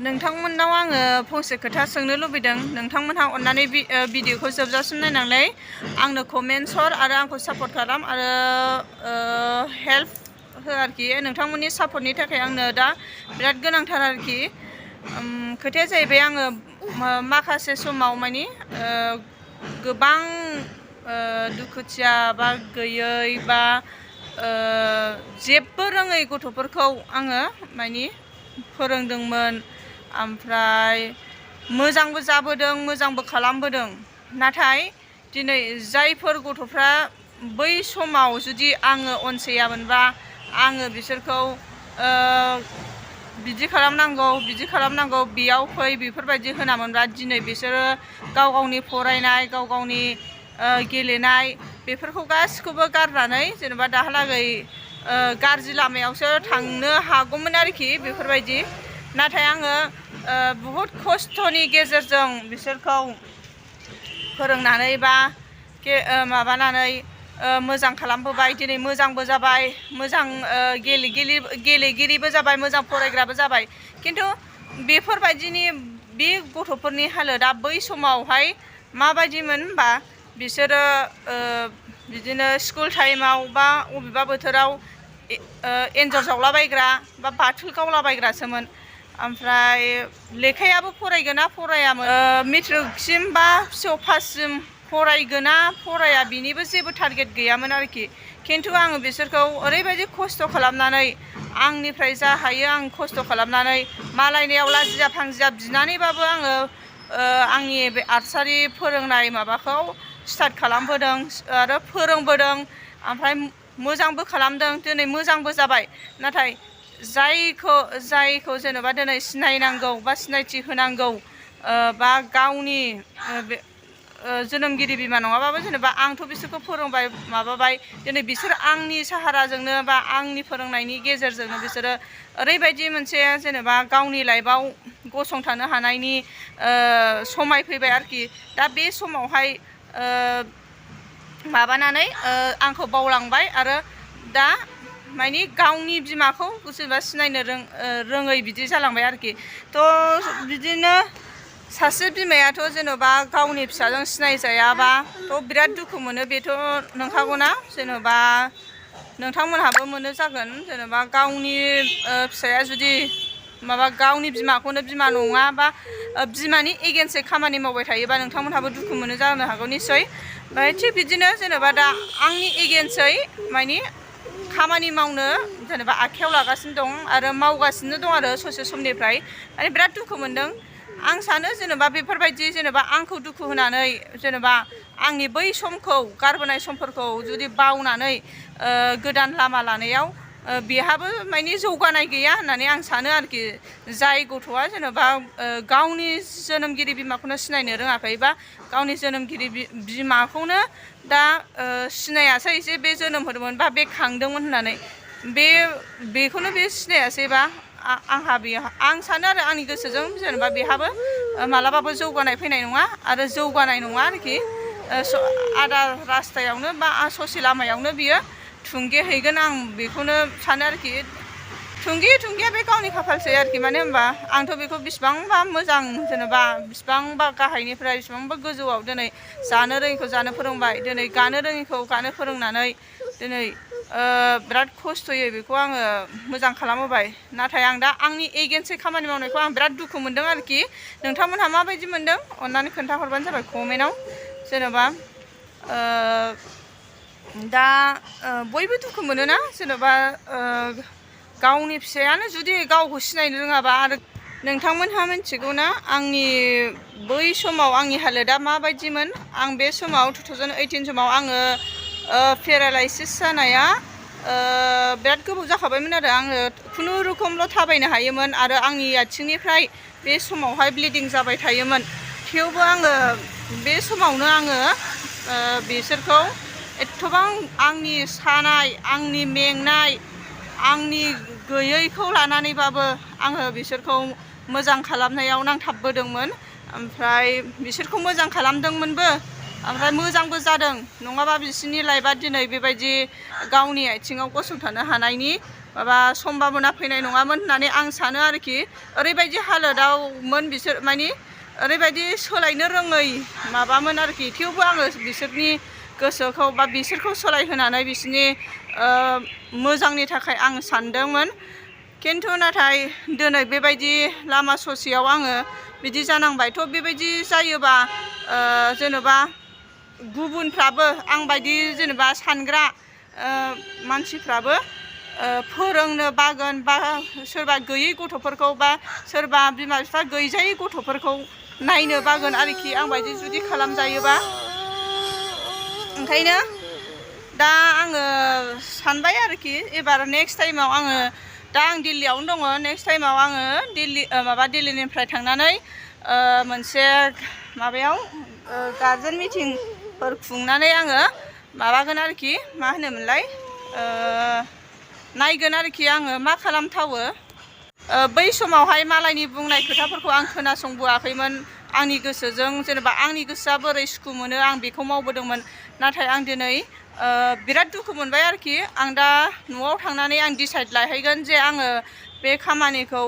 नोंथांमोननाव आङो फंसे खोथा सोंनो लुबैदों नोंथांमोनहा अन्नानै भिडिअखौ जोबजासिम नायनानै आंनो कमेन्ट्स हर आरो आंखौ सापर्ट खालाम आरो हेल्प हो आरोखि नोंथांमोननि सापर्टनि थाखाय आंनो दा बिराद गोनांथार आरोखि खोथाया जाहैबाय आङो माखासे समाव मानि गोबां दुखुथिया बा गैयै बा जेबो रोङै गथ'फोरखौ आङो मानि फोरोंदोंमोन ओमफ्राय मोजांबो जाबोदों मोजांबो खालामबोदों नाथाय दिनै जायफोर गथ'फ्रा बै समाव जुदि आङो अनसायामोनबा आङो बिसोरखौ बिदि खालामनांगौ बेयाव फै बेफोरबायदि होनामोनबा दिनै बिसोरो गाव गावनि फरायनाय गाव गावनि गेलेनाय बेफोरखौ गासिखौबो गारनानै जेनेबा दाहालागै गाज्रि लामायावसो थांनो हागौमोन आरोखि बेफोरबायदि नाथाय आङो बहुद खस्थ'नि गेजेरजों बिसोरखौ फोरोंनानै बा माबानानै मोजां खालामबोबाय दिनै मोजांबो जाबाय मोजां गेलेगिरिबो जाबाय मोजां फरायग्राबो जाबाय खिन्थु बेफोरबायदिनि बे गथ'फोरनि हालोदा बै समावहाय माबायदिमोन होनबा बिसोरो बिदिनो स्कुल टाइमाव बा अबेबा बोथोराव एन्जर जावलाबायग्रा बा बाथुल गावलाबायग्रासोमोन ओमफ्राय लेखायाबो फरायगोना फरायामोन मेट्रिकसिम बा फिअ पाससिम फरायगोना फराया बिनिबो जेबो टारगेट गैयामोन आरोखि खिन्थु आङो बिसोरखौ ओरैबायदि खस्थ' खालामनानै आंनिफ्राय जा हायो आं खस्थ' खालामनानै मालायनियाव लाजिया फांजिया बिनानैबाबो आङो आंनि बे आर्सारि फोरोंनाय माबाखौ स्टार्ट खालामबोदों आरो फोरोंबोदों ओमफ्राय मोजांबो खालामदों दिनै मोजांबो जाबाय नाथाय जायखौ जेनेबा दिनै सिनायनांगौ बा सिनायथि होनांगौ बा गावनि जोनोमगिरि बिमा नङाबाबो जेनेबा आंथ' बिसोरखौ फोरोंबाय माबाबाय दिनै बिसोर आंनि साहाराजोंनो बा आंनि फोरोंनायनि गेजेरजोंनो बिसोरो ओरैबायदि मोनसे जेनेबा गावनि लाइफआव गसंथानो हानायनि समाय फैबाय आरोखि दा बे समावहाय माबानानै आंखौ बावलांबाय आरो दा मानि गावनि बिमाखौ जेनेबा सिनायनो रोङै बिदि जालांबाय आरोखि थ' बिदिनो सासे बिमायाथ' जेनेबा गावनि फिसाजों सिनायजायाबा थ' बिराद दुखु मोनो बेथ' नंखागौना जेनेबा नोंथांमोनहाबो मोनो जागोन जेनेबा गावनि फिसाया जुदि माबा गावनि बिमाखौनो बिमा नङा बा बिमानि एगेन्स्टै खामानि मावबाय थायोबा नोंथांमोनहाबो दुखु मोनो जानो हागौ निस्सय ओमफ्राय थिग बिदिनो जेनेबा दा आंनि एगेन्स्टै मानि खामानि मावनो जेनेबा आखायाव लागासिनो दं आरो मावगासिनो दं आरो ससे समनिफ्राय माने बिराद दुखु मोनदों आं सानो जेनेबा बेफोरबायदि जेनेबा आंखौ दुखु होनानै जेनेबा आंनि बै समखौ गारबोनाय समफोरखौ जुदि बावनानै गोदान लामा लानायाव बेहाबो माने जौगानाय गैया होननानै आं सानो आरोखि जाय गथ'आ जेनेबा गावनि जोनोमगिरि बिमाखौनो सिनायनो रोङाखै बा गावनि जोनोमगिरि बिमाखौनो दा सिनायासै जे बे जोनोम होदोंमोन बा बे खांदोंमोन होननानै बेखौनो बे सिनायासैबा आं सानो आरो आंनि गोसोजों जेनेबा बेहाबो मालाबाबो जौगानाय फैनाय नङा आरो जौगानाय नङा आरोखि आदा रास्तायावनो बा ससे लामायावनो बियो थुंगेहैगोन आं बेखौनो सानो आरोखि थुंगेया बे गावनि खाफालसै आरोखि मानो होनबा आंथ' बेखौ बिसिबांबा मोजां जेनेबा बिसिबांबा गाहायनिफ्राय बिसिबांबा गोजौआव दिनै जानो रोङिखौ जानो फोरोंबाय दिनै गानो रोङिखौ गानो फोरोंनानै दिनै बिराद खस्थ'यै बेखौ आङो मोजां खालामहोबाय नाथाय आं दा आंनि एगेन्स्टै खामानि मावनायखौ आं बिराद दुखु मोनदों आरोखि नोंथांमोनहा माबायदि मोनदों अन्नानै खोन्थाहरबानो जाबाय कमेन्टआव जेनेबा दा बयबो दुखु मोनोना जेनेबा गावनि फिसायानो जुदि गावखौ सिनायनो रोङाबा आरो नोंथांमोनहा मिथिगौना आंनि बै समाव आंनि हालोदा माबायदिमोन आं बे समाव 2018 समाव आङो पेरालाइसिस जानाया बिराद गोबाव जाखाबायमोन आरो आङो खुनुरुखुमल' थाबायनो हायोमोन आरो आंनि आथिंनिफ्राय बे समावहाय ब्लिडिं जाबाय थायोमोन थेवबो आङो बे समावनो आङो बिसोरखौ एथबां आंनि सानाय आंनि मेंनाय आंनि गैयैखौ लानानैबाबो आङो बिसोरखौ मोजां खालामनायाव नांथाबबोदोंमोन ओमफ्राय बिसोरखौ मोजां खालामदोंमोनबो ओमफ्राय मोजांबो जादों नङाबा बिसोरनि लाइफआ दिनै बेबायदि गावनि आथिङाव गसंथानो हानायनि माबा समभाबना फैनाय नङामोन होननानै आं सानो आरोखि ओरैबायदि हालोदावमोन बिसोर मानि ओरैबायदि सोलायनो रोङै माबामोन आरोखि थेवबो आङो बिसोरनि गोसोखौ बा बिसोरखौ सोलायहोनानै बिसोरनि मोजांनि थाखाय आं सानदोंमोन खिन्थु नाथाय दिनै बेबायदि लामा ससेयाव आङो बिदि जानांबाय थ' बेबायदि जायोबा जेनेबा गुबुनफ्राबो आंबायदि जेनेबा सानग्रा मानसिफ्राबो फोरोंनो बागोन बा सोरबा गैयै गथ'फोरखौ बा सोरबा बिमा बिफा गैजायै गथ'फोरखौ नायनो बागोन आरोखि आंबायदि जुदि खालामजायोबा ओंखायनो दा आङो सानबाय आरोखि एबार नेक्स्ट टाइमाव आङो दा आं दिल्लीयावनो दङ नेक्स्ट टाइमाव आङो दिल्लीनिफ्राय थांनानै मोनसे माबायाव गार्जेन मिटिंफोर खुंनानै आङो माबागोन आरोखि मा होनोमोनलाय नायगोन आरोखि आङो मा खालामथावो बै समावहाय मालायनि बुंनाय खोथाफोरखौ आं खोनासंबोआखैमोन आंनि गोसोजों जेनेबा आंनि गोसोआ बोरै सुखु मोनो आं बेखौ मावबोदोंमोन नाथाय आं दिनै बिराद दुखु मोनबाय आरोखि आं दा न'आव थांनानै आं डिसाइड लाहैगोन जे आङो बे खामानिखौ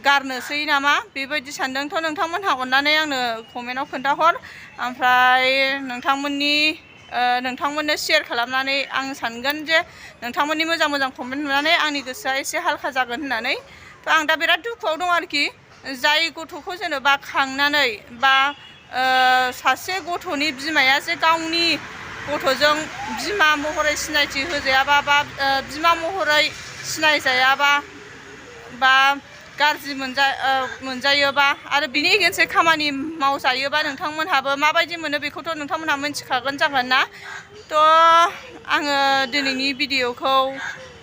गारनोसै नामा बेबायदि सानदोंथ' नोंथांमोनहा अननानै आंनो कमेन्टआव खोन्थाहर ओमफ्राय नोंथांमोननो शेयार खालामनानै आं सानगोन जे नोंथांमोननि मोजां मोजां कमेन्ट नुनानै आंनि गोसोआ एसे हालखा जागोन होननानै थ' आं दा बिराद दुखुआव दं आरोखि जाय गथ'खौ जेनेबा खांनानै बा सासे गथ'नि बिमाया जे गावनि गथ'जों बिमा महरै सिनायथि होजायाबा बा बिमा महरै सिनायजायाबा बा गाज्रि मोनजायोबा आरो बिनि एगेन्स्टै खामानि मावजायोबा नोंथांमोनहाबो माबायदि मोनो बेखौथ' नोंथांमोनहा मिन्थिखागोन जागोन ना थ' आङो दिनैनि भिडिअखौ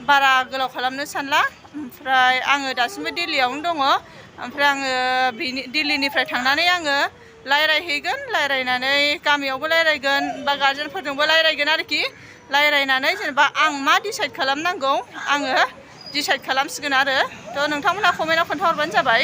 बारा गोलाव खालामनो सानला ओमफ्राय आङो दासिमबो दिल्लीयावनो दङ ओमफ्राय आङो दिल्लीनिफ्राय थांनानै आङो रायज्लायहैगोन रायज्लायनानै गामियावबो रायज्लायगोन बा गार्जेनफोरजोंबो रायज्लायगोन आरोखि रायज्लायनानै जेनेबा आं मा डिसाइड खालामनांगौ आङो डिसाइड खालामसिगोन आरो थ' नोंथांमोनहा कमेन्टआव खोन्थाहरबानो जाबाय।